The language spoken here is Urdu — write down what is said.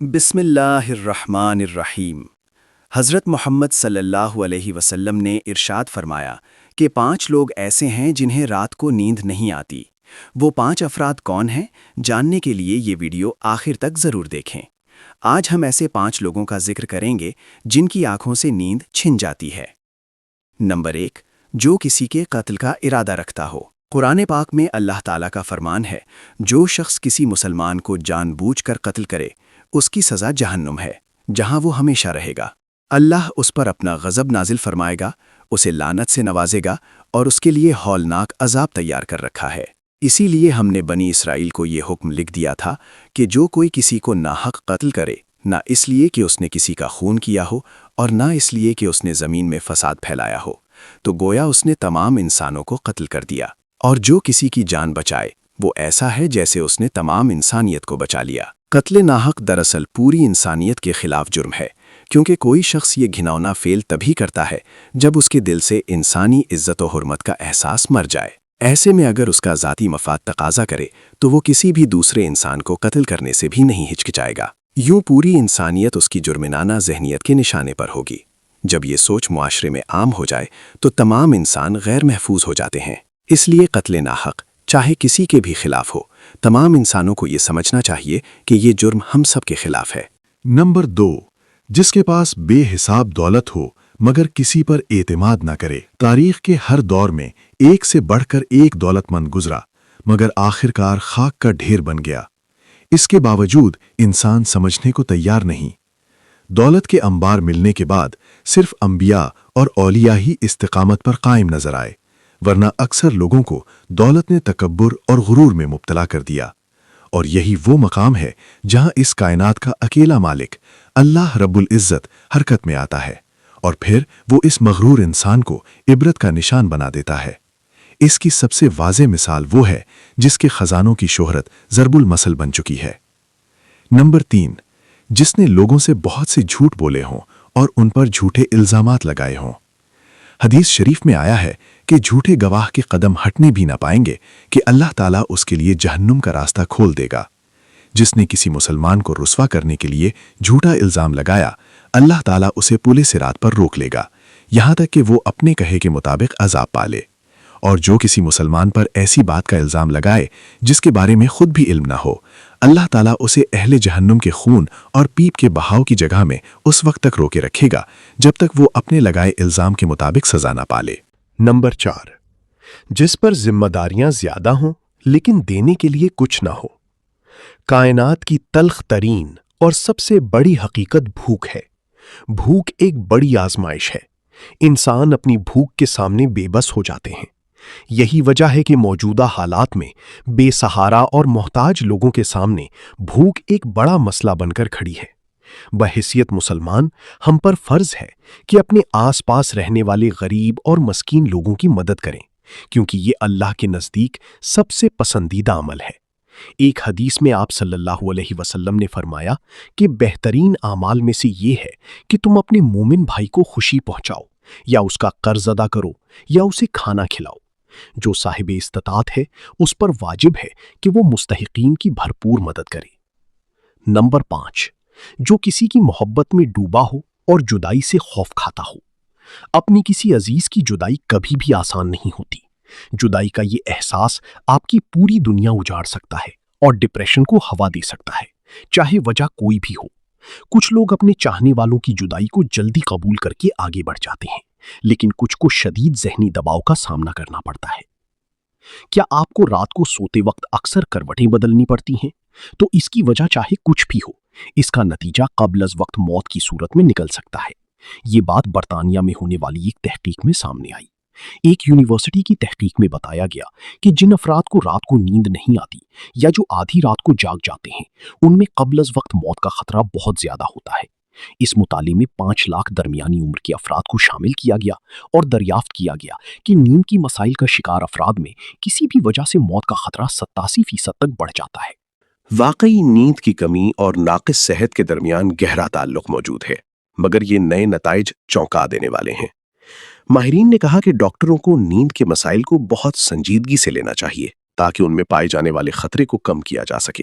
بسم اللہ الرحمن الرحیم۔ حضرت محمد صلی اللہ علیہ وسلم نے ارشاد فرمایا کہ 5 لوگ ایسے ہیں جنہیں رات کو نیند نہیں آتی۔ وہ 5 افراد کون ہیں؟ جاننے کے لیے یہ ویڈیو آخر تک ضرور دیکھیں۔ آج ہم ایسے 5 لوگوں کا ذکر کریں گے جن کی آنکھوں سے نیند چھن جاتی ہے۔ نمبر 1، جو کسی کے قتل کا ارادہ رکھتا ہو۔ قرآن پاک میں اللہ تعالیٰ کا فرمان ہے، جو شخص کسی مسلمان کو جان بوجھ کر قتل کرے اس کی سزا جہنم ہے، جہاں وہ ہمیشہ رہے گا۔ اللہ اس پر اپنا غضب نازل فرمائے گا، اسے لعنت سے نوازے گا اور اس کے لیے ہولناک عذاب تیار کر رکھا ہے۔ اسی لیے ہم نے بنی اسرائیل کو یہ حکم لکھ دیا تھا کہ جو کوئی کسی کو ناحق قتل کرے، نہ اس لیے کہ اس نے کسی کا خون کیا ہو اور نہ اس لیے کہ اس نے زمین میں فساد پھیلایا ہو، تو گویا اس نے تمام انسانوں کو قتل کر دیا، اور جو کسی کی جان بچائے وہ ایسا ہے جیسے اس نے تمام انسانیت کو بچا لیا۔ قتل ناحق دراصل پوری انسانیت کے خلاف جرم ہے، کیونکہ کوئی شخص یہ گھناؤنا فعل تبھی کرتا ہے جب اس کے دل سے انسانی عزت و حرمت کا احساس مر جائے۔ ایسے میں اگر اس کا ذاتی مفاد تقاضا کرے تو وہ کسی بھی دوسرے انسان کو قتل کرنے سے بھی نہیں ہچکچائے گا۔ یوں پوری انسانیت اس کی جرمنانہ ذہنیت کے نشانے پر ہوگی۔ جب یہ سوچ معاشرے میں عام ہو جائے تو تمام انسان غیر محفوظ ہو جاتے ہیں۔ اس لیے قتل ناحق چاہے کسی کے بھی خلاف ہو، تمام انسانوں کو یہ سمجھنا چاہیے کہ یہ جرم ہم سب کے خلاف ہے۔ نمبر 2، جس کے پاس بے حساب دولت ہو مگر کسی پر اعتماد نہ کرے۔ تاریخ کے ہر دور میں ایک سے بڑھ کر ایک دولت مند گزرا، مگر آخرکار خاک کا ڈھیر بن گیا۔ اس کے باوجود انسان سمجھنے کو تیار نہیں۔ دولت کے انبار ملنے کے بعد صرف انبیاء اور اولیاء ہی استقامت پر قائم نظر آئے، ورنہ اکثر لوگوں کو دولت نے تکبر اور غرور میں مبتلا کر دیا۔ اور یہی وہ مقام ہے جہاں اس کائنات کا اکیلا مالک اللہ رب العزت حرکت میں آتا ہے، اور پھر وہ اس مغرور انسان کو عبرت کا نشان بنا دیتا ہے۔ اس کی سب سے واضح مثال وہ ہے جس کے خزانوں کی شہرت ضرب المثل بن چکی ہے۔ نمبر 3، جس نے لوگوں سے بہت سے جھوٹ بولے ہوں اور ان پر جھوٹے الزامات لگائے ہوں۔ حدیث شریف میں آیا ہے کہ جھوٹے گواہ کے قدم ہٹنے بھی نہ پائیں گے کہ اللہ تعالیٰ اس کے لیے جہنم کا راستہ کھول دے گا۔ جس نے کسی مسلمان کو رسوا کرنے کے لیے جھوٹا الزام لگایا، اللہ تعالیٰ اسے پورے صراط پر روک لے گا، یہاں تک کہ وہ اپنے کہے کے مطابق عذاب پالے۔ اور جو کسی مسلمان پر ایسی بات کا الزام لگائے جس کے بارے میں خود بھی علم نہ ہو، اللہ تعالیٰ اسے اہل جہنم کے خون اور پیپ کے بہاؤ کی جگہ میں اس وقت تک روکے رکھے گا جب تک وہ اپنے لگائے الزام کے مطابق سزا نہ پالے۔ نمبر 4، جس پر ذمہ داریاں زیادہ ہوں لیکن دینے کے لیے کچھ نہ ہو۔ کائنات کی تلخ ترین اور سب سے بڑی حقیقت بھوک ہے۔ بھوک ایک بڑی آزمائش ہے۔ انسان اپنی بھوک کے سامنے بے بس ہو جاتے ہیں۔ یہی وجہ ہے کہ موجودہ حالات میں بے سہارا اور محتاج لوگوں کے سامنے بھوک ایک بڑا مسئلہ بن کر کھڑی ہے۔ بحیثیت مسلمان ہم پر فرض ہے کہ اپنے آس پاس رہنے والے غریب اور مسکین لوگوں کی مدد کریں، کیونکہ یہ اللہ کے نزدیک سب سے پسندیدہ عمل ہے۔ ایک حدیث میں آپ صلی اللہ علیہ وسلم نے فرمایا کہ بہترین اعمال میں سے یہ ہے کہ تم اپنے مومن بھائی کو خوشی پہنچاؤ، یا اس کا قرض ادا کرو، یا اسے کھانا کھلاؤ۔ جو صاحب استطاعت ہے اس پر واجب ہے کہ وہ مستحقین کی بھرپور مدد کرے۔ نمبر 5، جو کسی کی محبت میں ڈوبا ہو اور جدائی سے خوف کھاتا ہو۔ اپنی کسی عزیز کی جدائی کبھی بھی آسان نہیں ہوتی۔ جدائی کا یہ احساس آپ کی پوری دنیا اجاڑ سکتا ہے اور ڈپریشن کو ہوا دے سکتا ہے، چاہے وجہ کوئی بھی ہو۔ کچھ لوگ اپنے چاہنے والوں کی جدائی کو جلدی قبول کر کے آگے بڑھ جاتے ہیں، لیکن کچھ کو شدید ذہنی دباؤ کا سامنا کرنا پڑتا ہے۔ کیا آپ کو رات کو سوتے وقت اکثر کروٹیں بدلنی پڑتی ہیں؟ تو اس کی وجہ چاہے کچھ بھی ہو، اس کا نتیجہ قبل از وقت موت کی صورت میں نکل سکتا ہے۔ یہ بات برطانیہ میں ہونے والی ایک تحقیق میں سامنے آئی۔ ایک یونیورسٹی کی تحقیق میں بتایا گیا کہ جن افراد کو رات کو نیند نہیں آتی یا جو آدھی رات کو جاگ جاتے ہیں، ان میں قبل از وقت موت کا خطرہ بہت زیادہ ہوتا ہے۔ اس مطالعے میں 5 لاکھ درمیانی عمر کے افراد کو شامل کیا گیا اور دریافت کیا گیا کہ نیند کی مسائل کا شکار افراد میں کسی بھی وجہ سے موت کا خطرہ 87% تک بڑھ جاتا ہے۔ واقعی نیند کی کمی اور ناقص صحت کے درمیان گہرا تعلق موجود ہے، مگر یہ نئے نتائج چونکا دینے والے ہیں۔ ماہرین نے کہا کہ ڈاکٹروں کو نیند کے مسائل کو بہت سنجیدگی سے لینا چاہیے تاکہ ان میں پائے جانے والے خطرے کو کم کیا جا سکے۔